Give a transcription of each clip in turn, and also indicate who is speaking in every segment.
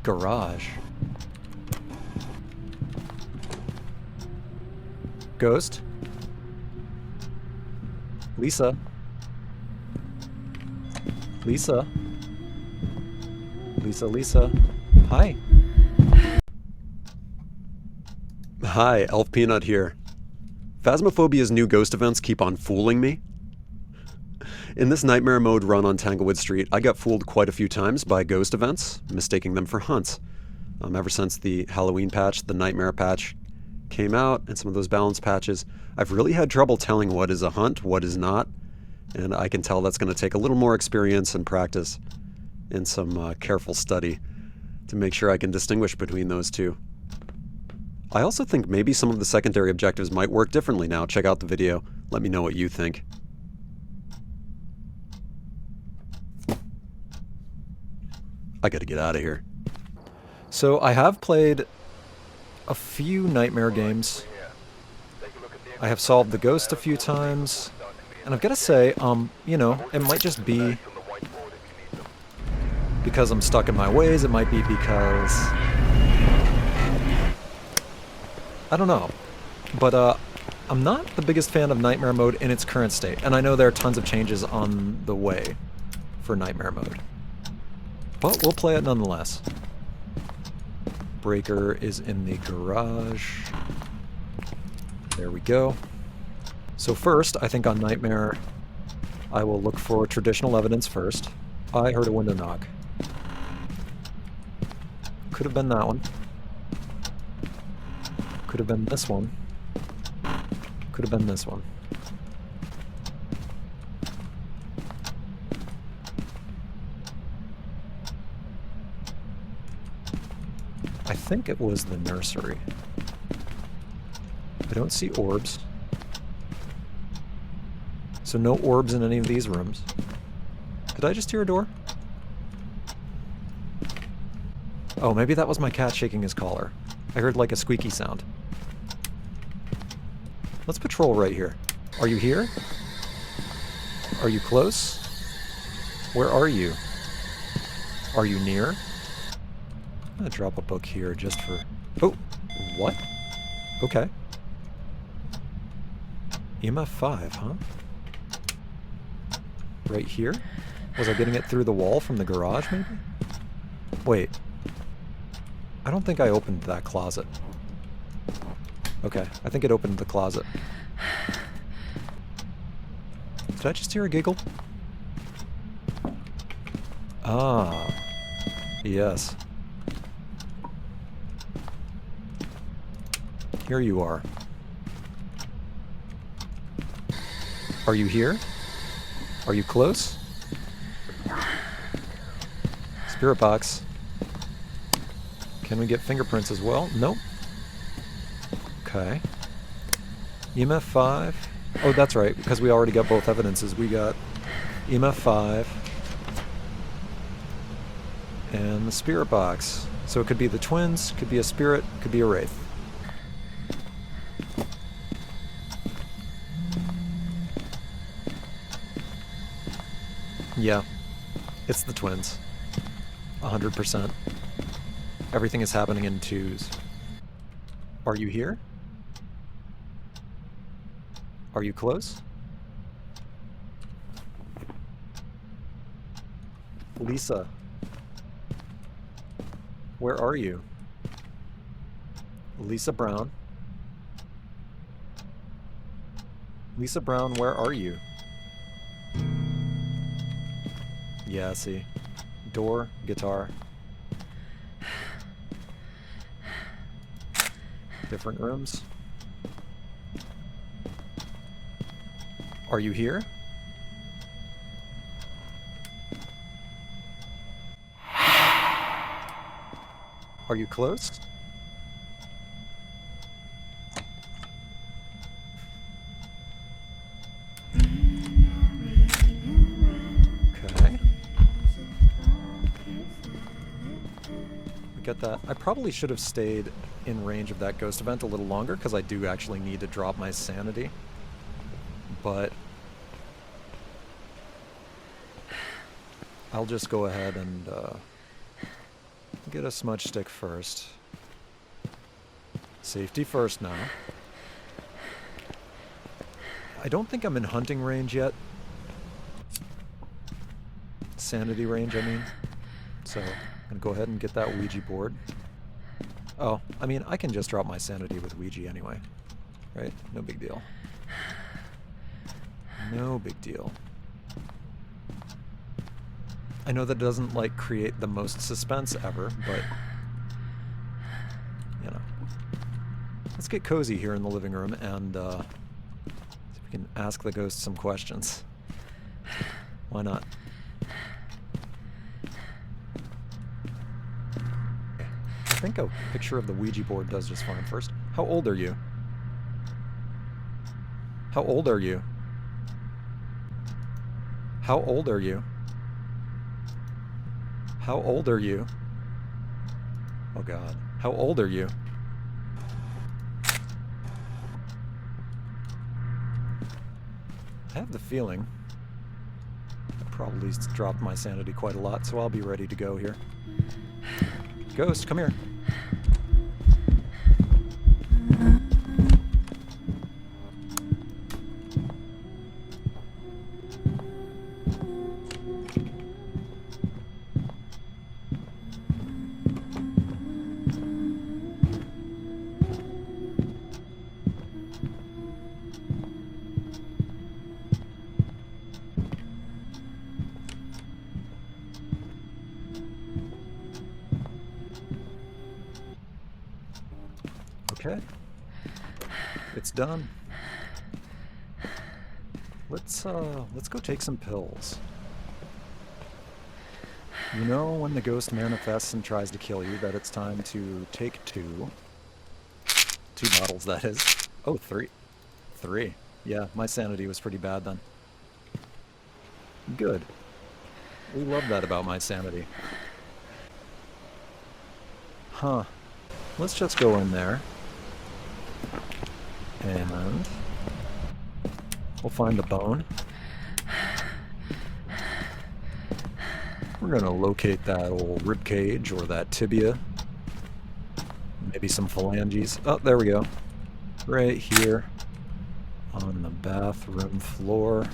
Speaker 1: Garage. Ghost? Lisa? Lisa? Lisa, Lisa? Hi. Hi, Elf Peanut here. Phasmophobia's new ghost events keep on fooling me. In this nightmare mode run on Tanglewood Street, I got fooled quite a few times by ghost events, mistaking them for hunts. Ever since the Halloween patch, the Nightmare patch came out, and some of those balance patches, I've really had trouble telling what is a hunt, what is not, and I can tell that's going to take a little more experience and practice and some careful study to make sure I can distinguish between those two. I also think maybe some of the secondary objectives might work differently now. Check out the video. Let me know what you think. I gotta get out of here. So I have played a few Nightmare games. I have solved the ghost a few times. And I've gotta say, you know, it might just be because I'm stuck in my ways. It might be because... I don't know. But, I'm not the biggest fan of Nightmare mode in its current state. And I know there are tons of changes on the way for Nightmare mode. But we'll play it nonetheless. Breaker is in the garage. There we go. So first, I think on Nightmare, I will look for traditional evidence first. I heard a window knock. Could have been that one. Could have been this one. Could have been this one. I think it was the nursery. I don't see orbs. So no orbs in any of these rooms. Did I just hear a door? Oh, maybe that was my cat shaking his collar. I heard like a squeaky sound. Let's patrol right here. Are you here? Are you close? Where are you? Are you near? I'm gonna drop a book here just for... Oh! What? Okay. EMF 5, huh? Right here? Was I getting it through the wall from the garage, maybe? Wait. I don't think I opened that closet. Okay, I think it opened the closet. Did I just hear a giggle? Ah. Yes. Here you are. Are you here? Are you close? Spirit box. Can we get fingerprints as well? Nope. Okay. EMF 5. Oh, that's right, because we already got both evidences. We got EMF 5 and the spirit box. So it could be the twins, could be a spirit, could be a wraith. Yeah, it's the twins. 100%. Everything is happening in twos. Are you here? Are you close? Lisa. Where are you? Lisa Brown. Lisa Brown, where are you? Yeah, see. Door, guitar. Different rooms. Are you here? Are you close? Okay. We got that. I probably should have stayed in range of that ghost event a little longer because I do actually need to drop my sanity. But I'll just go ahead and Get a smudge stick first. Safety first now. I don't think I'm in hunting range yet. Sanity range, I mean. So, I'm gonna go ahead and get that Ouija board. Oh, I mean, I can just drop my sanity with Ouija anyway. Right? No big deal. No big deal. I know that doesn't, like, create the most suspense ever, but... you know. Let's get cozy here in the living room and, see if we can ask the ghost some questions. Why not? I think a picture of the Ouija board does just fine first. How old are you? How old are you? How old are you? How old are you? Oh God. How old are you? I have the feeling I probably dropped my sanity quite a lot, so I'll be ready to go here. Ghost, come here. Okay. It's done. Let's go take some pills. You know when the ghost manifests and tries to kill you that it's time to take two. 2 bottles, that is. Oh, 3. 3. Yeah, my sanity was pretty bad then. Good. We love that about my sanity. Huh. Let's just go in there. And we'll find the bone. We're gonna locate that old rib cage or that tibia. Maybe some phalanges. Oh, there we go. Right here on the bathroom floor.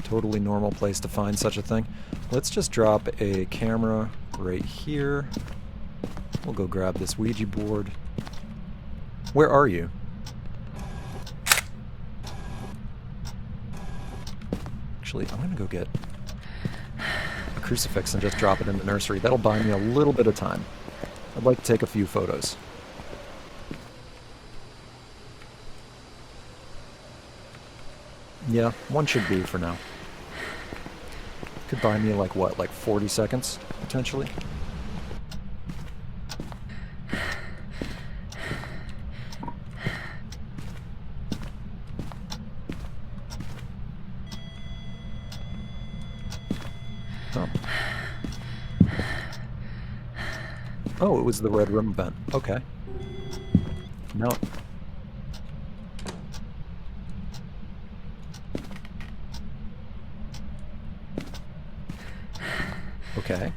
Speaker 1: Totally normal place to find such a thing. Let's just drop a camera right here. We'll go grab this Ouija board. Where are you? Actually, I'm gonna go get a crucifix and just drop it in the nursery. That'll buy me a little bit of time. I'd like to take a few photos. Yeah, one should be for now. Could buy me like what, like 40 seconds, potentially? Oh. Oh, it was the red room vent. Okay. No. Okay.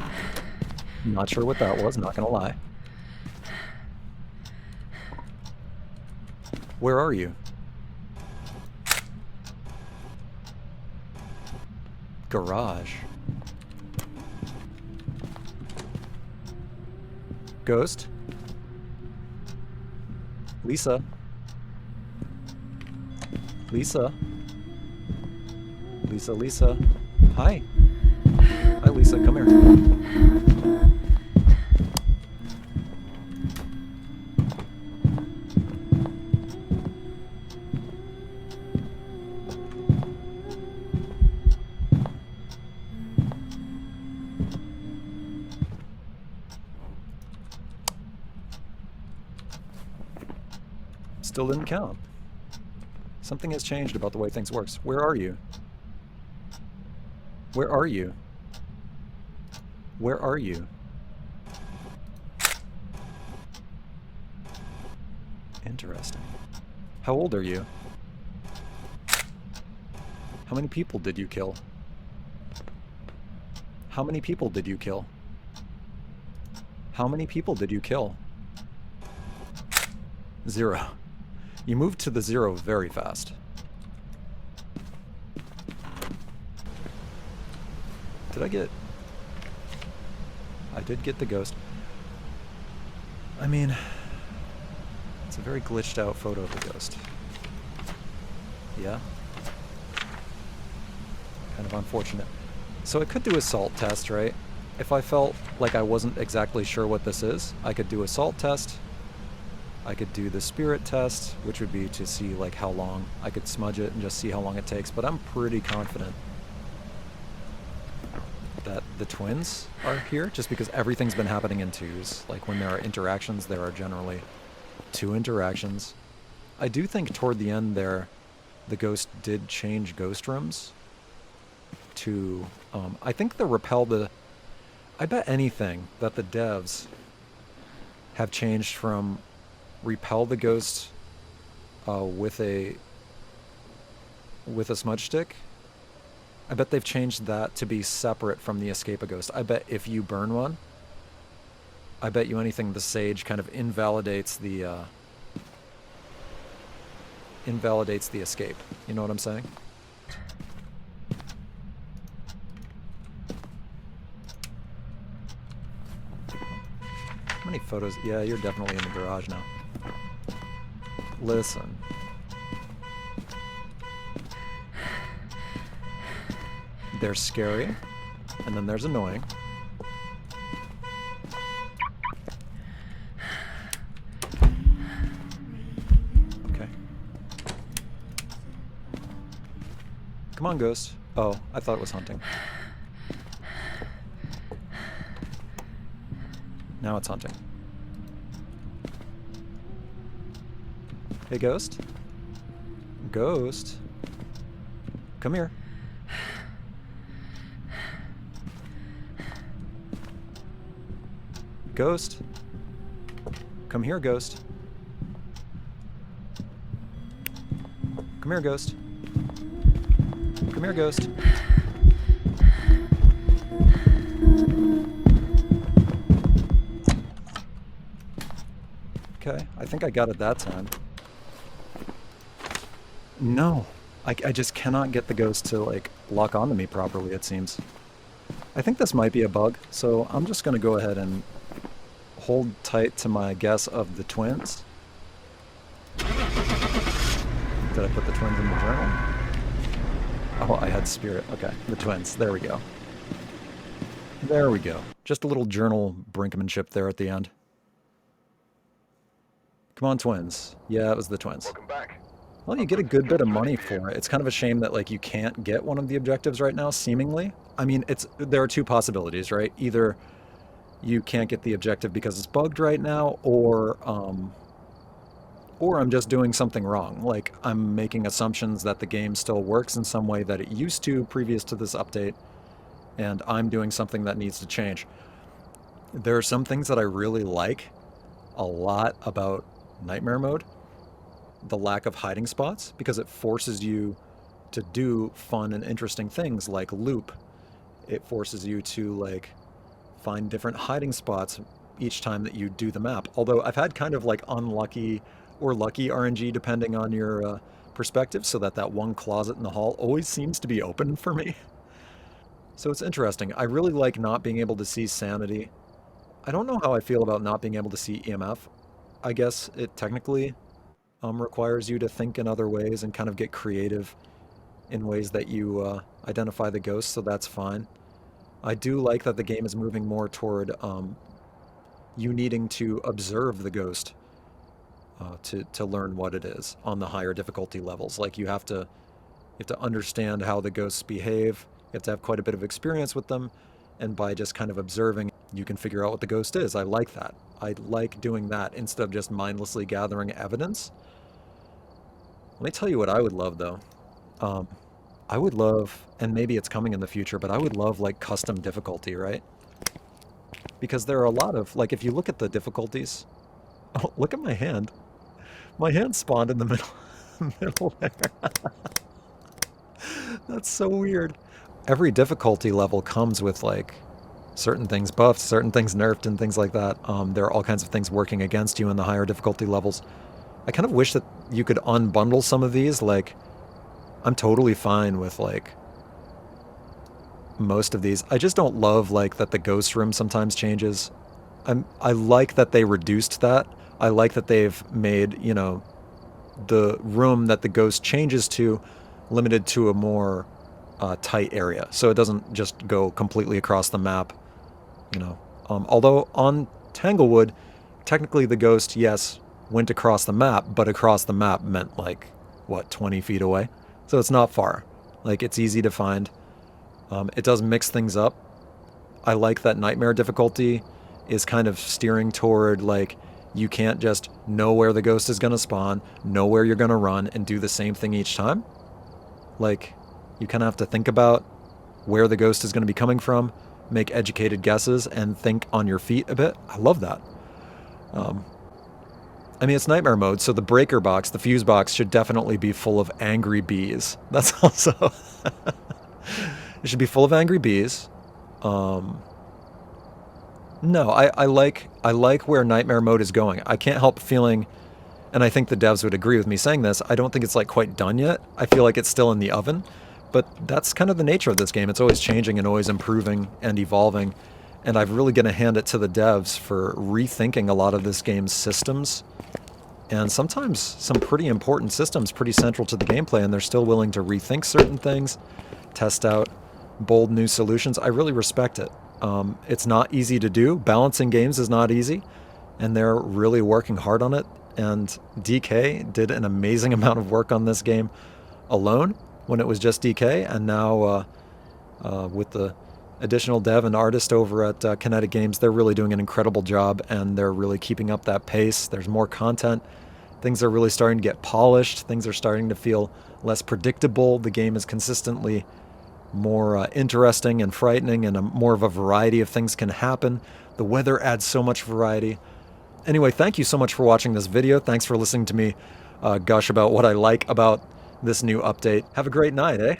Speaker 1: Not sure what that was, not gonna lie. Where are you? Garage. Ghost? Lisa? Lisa? Lisa, Lisa? Hi. Hi, Lisa, come here. Still didn't count. Something has changed about the way things works. Where are you? Where are you? Where are you? Interesting. How old are you? How many people did you kill? How many people did you kill? How many people did you kill? 0. You moved to the 0 very fast. Did I get... I did get the ghost. I mean, it's a very glitched out photo of the ghost. Yeah. Kind of unfortunate. So I could do a salt test, right? If I felt like I wasn't exactly sure what this is, I could do a salt test. I could do the spirit test, which would be to see like how long I could smudge it and just see how long it takes. But I'm pretty confident that the twins are here, just because everything's been happening in twos. Like when there are interactions, there are generally 2 interactions. I do think toward the end there, the ghost did change ghost rooms to, I think the repel the, I bet anything that the devs have changed from repel the ghost with a smudge stick. I bet they've changed that to be separate from the escape a ghost. I bet if you burn one, I bet you anything the sage kind of invalidates the escape. You know what I'm saying? How many photos? Yeah, you're definitely in the garage now. Listen. There's scary, and then there's annoying. Okay. Come on, ghost. Oh, I thought it was hunting. Now it's hunting. Hey, ghost? Ghost? Come here. Ghost? Come here, ghost. Come here, ghost. Come here, ghost. Okay, I think I got it that time. No, I just cannot get the ghost to, like, lock onto me properly, it seems. I think this might be a bug, so I'm just gonna go ahead and hold tight to my guess of the twins. Did I put the twins in the journal? Oh, I had spirit. Okay, the twins. There we go. There we go. Just a little journal brinkmanship there at the end. Come on, twins. Yeah, it was the twins.
Speaker 2: Welcome back.
Speaker 1: Well, you get a good bit of money for it. It's kind of a shame that, like, you can't get one of the objectives right now, seemingly. I mean, there are 2 possibilities, right? Either you can't get the objective because it's bugged right now, or I'm just doing something wrong. Like, I'm making assumptions that the game still works in some way that it used to previous to this update, and I'm doing something that needs to change. There are some things that I really like a lot about Nightmare Mode. The lack of hiding spots, because it forces you to do fun and interesting things like loop. It forces you to, like, find different hiding spots each time that you do the map. Although I've had kind of like unlucky or lucky RNG depending on your perspective, so that one closet in the hall always seems to be open for me. So it's interesting. I really like not being able to see sanity. I don't know how I feel about not being able to see EMF. I guess it technically requires you to think in other ways and kind of get creative in ways that you identify the ghost, so that's fine. I do like that the game is moving more toward you needing to observe the ghost to learn what it is on the higher difficulty levels. Like you have to understand how the ghosts behave. You have to have quite a bit of experience with them, and by just kind of observing, you can figure out what the ghost is. I like that. I like doing that instead of just mindlessly gathering evidence. Let me tell you what I would love, though. I would love, and maybe it's coming in the future, but I would love, like, custom difficulty, right? Because there are a lot of, like, if you look at the difficulties... Oh, look at my hand. My hand spawned in the middle there. That's so weird. Every difficulty level comes with, like, certain things buffed, certain things nerfed, and things like that. There are all kinds of things working against you in the higher difficulty levels. I kind of wish that you could unbundle some of these. Like, I'm totally fine with, like, most of these. I just don't love, like, that the ghost room sometimes changes. I like that they reduced that. I like that they've made, you know, the room that the ghost changes to limited to a more tight area, so it doesn't just go completely across the map, you know. Although on Tanglewood, technically the ghost, yes, went across the map, but across the map meant like, what, 20 feet away? So it's not far. Like, it's easy to find. It does mix things up. I like that nightmare difficulty is kind of steering toward, like, you can't just know where the ghost is going to spawn, know where you're going to run, and do the same thing each time. Like, you kind of have to think about where the ghost is going to be coming from, make educated guesses, and think on your feet a bit. I love that. I mean, it's nightmare mode, so the breaker box, the fuse box, should definitely be full of angry bees. That's also... It should be full of angry bees. No, I like where nightmare mode is going. I can't help feeling, and I think the devs would agree with me saying this, I don't think it's like quite done yet. I feel like it's still in the oven, but that's kind of the nature of this game. It's always changing and always improving and evolving, and I'm really going to hand it to the devs for rethinking a lot of this game's systems, and sometimes some pretty important systems, pretty central to the gameplay, and they're still willing to rethink certain things, test out bold new solutions. I really respect it. It's not easy to do. Balancing games is not easy, and they're really working hard on it. And DK did an amazing amount of work on this game alone when it was just DK, and now with the additional dev and artist over at Kinetic Games, they're really doing an incredible job, and they're really keeping up that pace. There's more content. Things are really starting to get polished. Things are starting to feel less predictable. The game is consistently more interesting and frightening, and more of a variety of things can happen. The weather adds so much variety. Anyway, thank you so much for watching this video. Thanks for listening to me gush about what I like about this new update. Have a great night, eh?